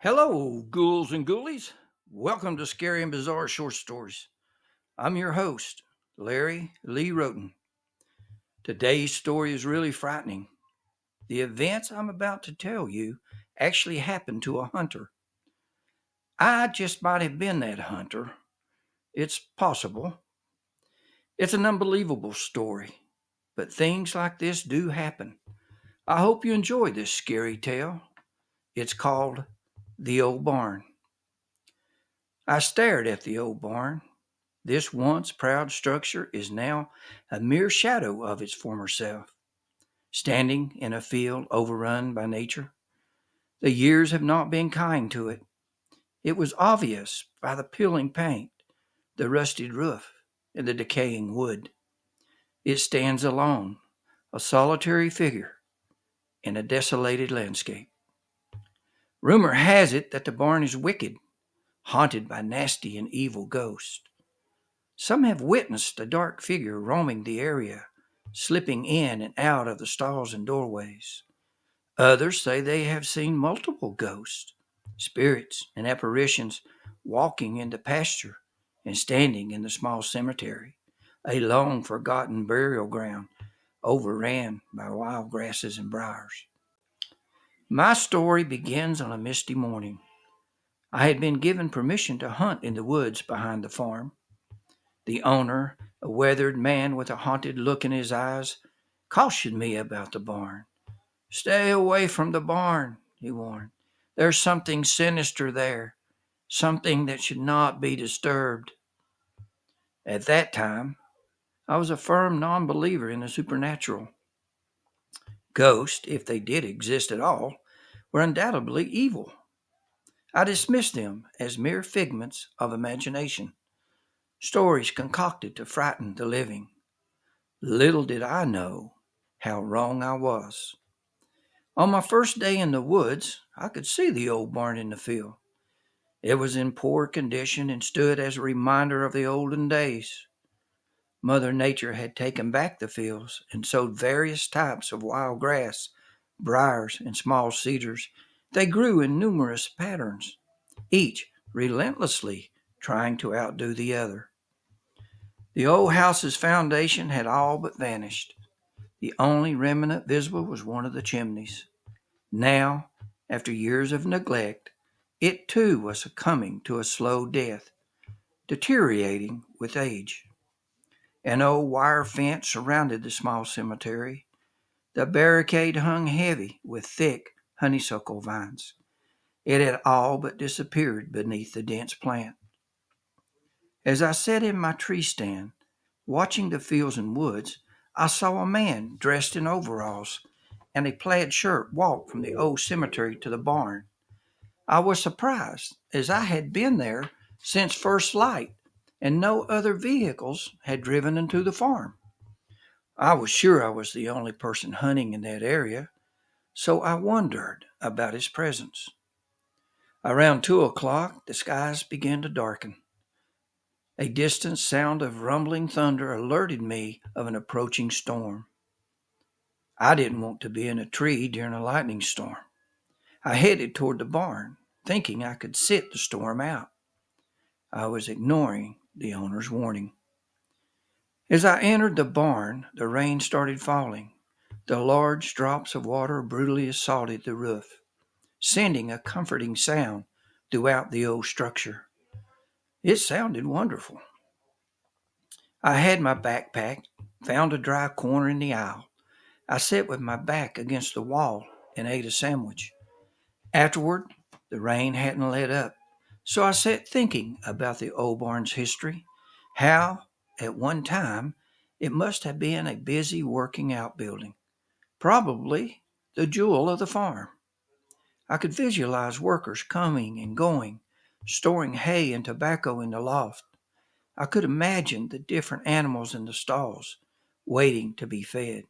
Hello, ghouls and ghoulies. Welcome to Scary and Bizarre Short Stories. I'm your host, Larry Lee Roten. Today's story is really frightening. The events I'm about to tell you actually happened to a hunter. I just might have been that hunter. It's possible. It's an unbelievable story, but things like this do happen. I hope you enjoy this scary tale. It's called The Old Barn. I stared at the old barn. This once proud structure is now a mere shadow of its former self, standing in a field overrun by nature. The years have not been kind to it. It was obvious by the peeling paint, the rusted roof, and the decaying wood. It stands alone, a solitary figure in a desolated landscape. Rumor has it that the barn is wicked, haunted by nasty and evil ghosts. Some have witnessed a dark figure roaming the area, slipping in and out of the stalls and doorways. Others say they have seen multiple ghosts, spirits, and apparitions walking in the pasture and standing in the small cemetery, a long forgotten burial ground overran by wild grasses and briars. My story begins on a misty morning. I had been given permission to hunt in the woods behind the farm. The owner, a weathered man with a haunted look in his eyes, cautioned me about the barn. "Stay away from the barn," he warned. "There's something sinister there, something that should not be disturbed." At that time, I was a firm non believer in the supernatural. Ghosts, if they did exist at all, were undoubtedly evil. I dismissed them as mere figments of imagination, stories concocted to frighten the living. Little did I know how wrong I was. On my first day in the woods, I could see the old barn in the field. It was in poor condition and stood as a reminder of the olden days. Mother Nature had taken back the fields and sowed various types of wild grass, briars, and small cedars. They grew in numerous patterns, each relentlessly trying to outdo the other. The old house's foundation had all but vanished. The only remnant visible was one of the chimneys. Now, after years of neglect, it too was succumbing to a slow death, deteriorating with age. An old wire fence surrounded the small cemetery. The barricade hung heavy with thick honeysuckle vines. It had all but disappeared beneath the dense plant. As I sat in my tree stand, watching the fields and woods, I saw a man dressed in overalls and a plaid shirt walk from the old cemetery to the barn. I was surprised, as I had been there since first light, and no other vehicles had driven into the farm. I was sure I was the only person hunting in that area, so I wondered about his presence. Around 2 o'clock, the skies began to darken. A distant sound of rumbling thunder alerted me of an approaching storm. I didn't want to be in a tree during a lightning storm. I headed toward the barn, thinking I could sit the storm out. I was ignoring the owner's warning. As I entered the barn, the rain started falling. The large drops of water brutally assaulted the roof, sending a comforting sound throughout the old structure. It sounded wonderful. I had my backpack, found a dry corner in the aisle. I sat with my back against the wall and ate a sandwich. Afterward, the rain hadn't let up, so I sat thinking about the old barn's history, how, at one time, it must have been a busy working outbuilding, probably the jewel of the farm. I could visualize workers coming and going, storing hay and tobacco in the loft. I could imagine the different animals in the stalls, waiting to be fed.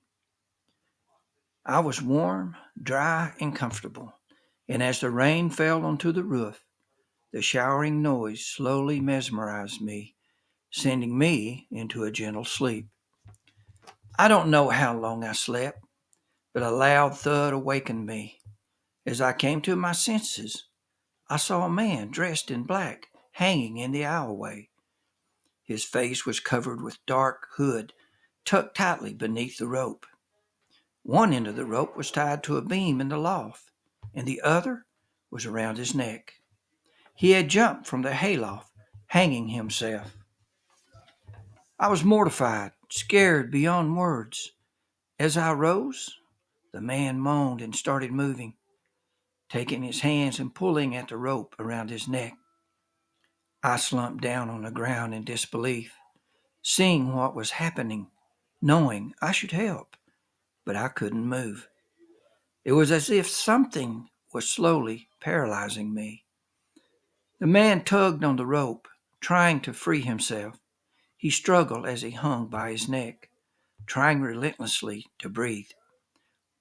I was warm, dry, and comfortable, and as the rain fell onto the roof, the showering noise slowly mesmerized me, sending me into a gentle sleep. I don't know how long I slept, but a loud thud awakened me. As I came to my senses, I saw a man dressed in black hanging in the aisleway. His face was covered with dark hood tucked tightly beneath the rope. One end of the rope was tied to a beam in the loft, and the other was around his neck. He had jumped from the hayloft, hanging himself. I was mortified, scared beyond words. As I rose, the man moaned and started moving, taking his hands and pulling at the rope around his neck. I slumped down on the ground in disbelief, seeing what was happening, knowing I should help, but I couldn't move. It was as if something was slowly paralyzing me. The man tugged on the rope, trying to free himself. He struggled as he hung by his neck, trying relentlessly to breathe.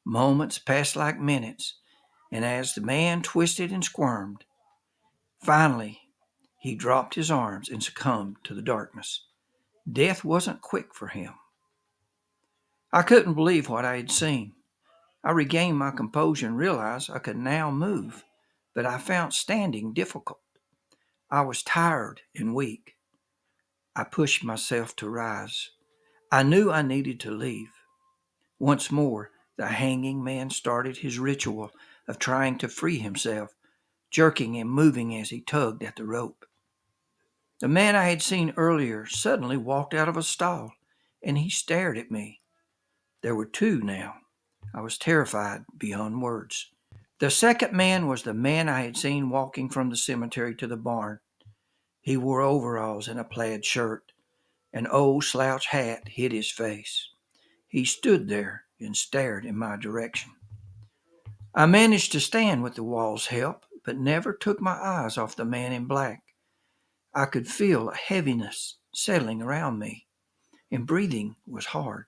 Moments passed like minutes, and as the man twisted and squirmed, finally he dropped his arms and succumbed to the darkness. Death wasn't quick for him. I couldn't believe what I had seen. I regained my composure and realized I could now move, but I found standing difficult. I was tired and weak. I pushed myself to rise. I knew I needed to leave. Once more, the hanging man started his ritual of trying to free himself, jerking and moving as he tugged at the rope. The man I had seen earlier suddenly walked out of a stall, and he stared at me. There were two now. I was terrified beyond words. The second man was the man I had seen walking from the cemetery to the barn. He wore overalls and a plaid shirt. An old slouch hat hid his face. He stood there and stared in my direction. I managed to stand with the wall's help, but never took my eyes off the man in black. I could feel a heaviness settling around me, and breathing was hard.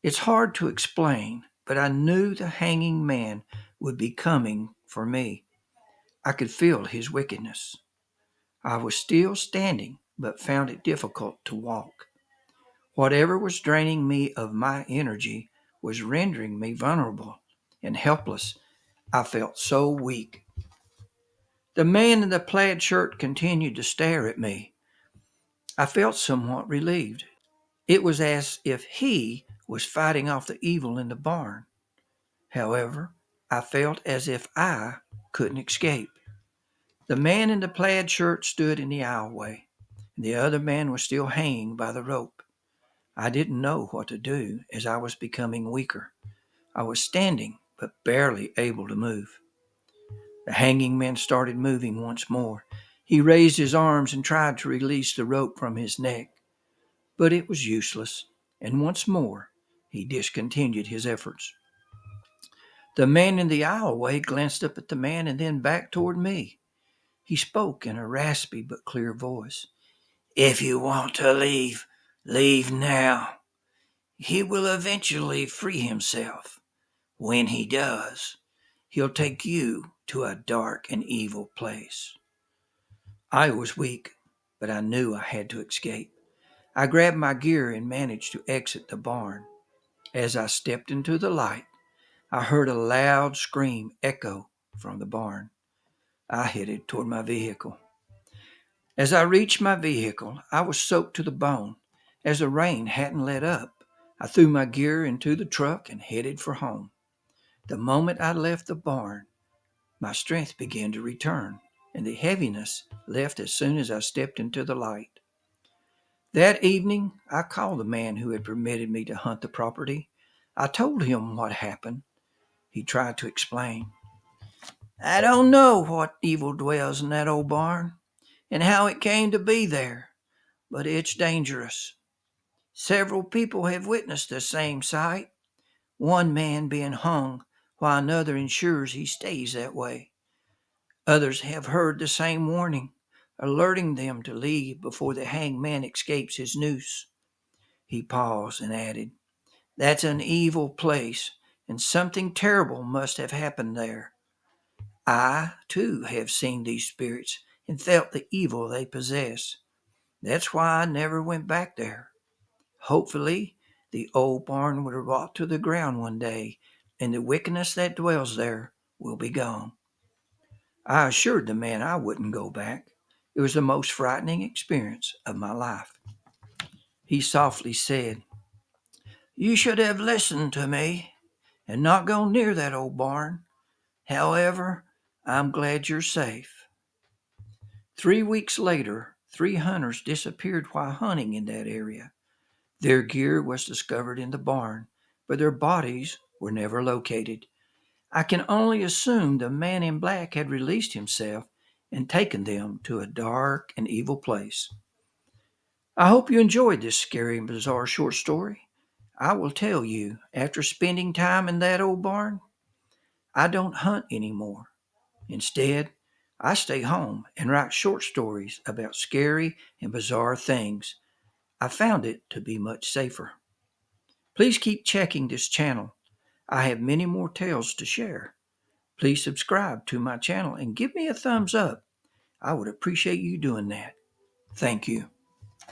It's hard to explain, but I knew the hanging man would be coming for me. I could feel his wickedness. I was still standing, but found it difficult to walk. Whatever was draining me of my energy was rendering me vulnerable and helpless. I felt so weak. The man in the plaid shirt continued to stare at me. I felt somewhat relieved. It was as if he was fighting off the evil in the barn. However, I felt as if I couldn't escape. The man in the plaid shirt stood in the aisleway, and the other man was still hanging by the rope. I didn't know what to do as I was becoming weaker. I was standing, but barely able to move. The hanging man started moving once more. He raised his arms and tried to release the rope from his neck, but it was useless, and once more he discontinued his efforts. The man in the aisleway glanced up at the man and then back toward me. He spoke in a raspy but clear voice. "If you want to leave, leave now. He will eventually free himself. When he does, he'll take you to a dark and evil place." I was weak, but I knew I had to escape. I grabbed my gear and managed to exit the barn. As I stepped into the light, I heard a loud scream echo from the barn. I headed toward my vehicle. As I reached my vehicle, I was soaked to the bone. As the rain hadn't let up, I threw my gear into the truck and headed for home. The moment I left the barn, my strength began to return, and the heaviness left as soon as I stepped into the light. That evening, I called the man who had permitted me to hunt the property. I told him what happened. He tried to explain. "I don't know what evil dwells in that old barn and how it came to be there, but it's dangerous. Several people have witnessed the same sight, one man being hung while another ensures he stays that way. Others have heard the same warning, alerting them to leave before the hanged man escapes his noose." He paused and added, "That's an evil place, and something terrible must have happened there. I, too, have seen these spirits and felt the evil they possess. That's why I never went back there. Hopefully, the old barn will rot to the ground one day, and the wickedness that dwells there will be gone." I assured the man I wouldn't go back. It was the most frightening experience of my life. He softly said, "You should have listened to me and not gone near that old barn. However, I'm glad you're safe." 3 weeks later, 3 hunters disappeared while hunting in that area. Their gear was discovered in the barn, but their bodies were never located. I can only assume the man in black had released himself and taken them to a dark and evil place. I hope you enjoyed this scary and bizarre short story. I will tell you, after spending time in that old barn, I don't hunt anymore. Instead, I stay home and write short stories about scary and bizarre things. I found it to be much safer. Please keep checking this channel. I have many more tales to share. Please subscribe to my channel and give me a thumbs up. I would appreciate you doing that. Thank you.